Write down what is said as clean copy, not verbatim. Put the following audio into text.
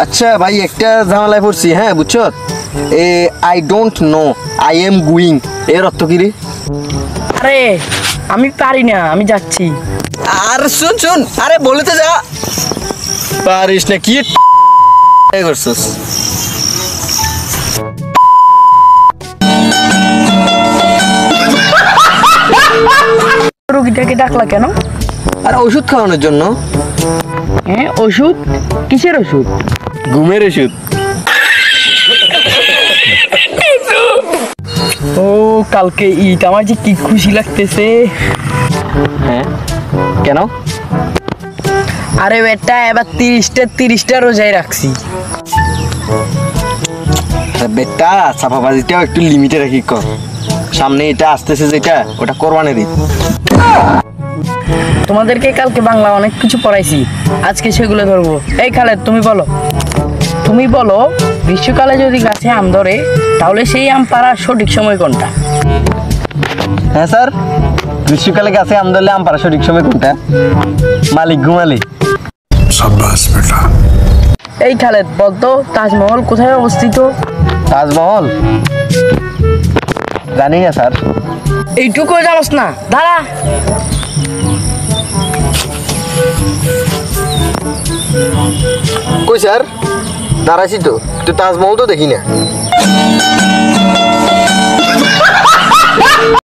আচ্ছা ভাই একটা ঝামেলায় পড়ছি, হ্যাঁ বুঝছো? I don't know I am going এর অর্থ কি রে? আরে আমি পারি না, আমি যাচ্ছি। আর শুন আরে বলে তো যা। পারিস না কি করছিস? রোগীটাকে ডাকলা কেন? আর ওষুধ খাওয়ানোর জন্য। হ্যাঁ ওষুধ? কিসের ওষুধ? ঘুমের ওষুধ। ও কালকে ঈদ, আমার যে কি খুশি লাগতেছে। হ্যাঁ কেন? আরে বেটা এবার 30টা রোজায় রাখছি। বেটা ছাপাবাজিটাও একটু লিমিটে রাখি কর। সামনে এটা আসতেছে যেটা, ওটা কোরবানির ঈদ। তোমাদেরকে কালকে বাংলা অনেক কিছু পড়াইছি, আজকে সেগুলো ধরবো। এই খালেদ তুমি বলো গ্রীষ্মকালে যদি গাছে আম ধরে তাহলে সেই আম পাড়ার সঠিক সময় কোনটা? হ্যাঁ স্যার, গ্রীষ্মকালে গাছে আম ধরলে আম পাড়ার সঠিক সময় কোনটা? মালিক ঘুমালে। शाबाश बेटा। এই খালেদ বলতো তাজমহল কোথায় অবস্থিত? তাজমহল জানি না স্যার। এইটুকু জানোস না? দাঁড়া। কই স্যার, দাঁড়াইছি তো, তাজমহল তো দেখি না।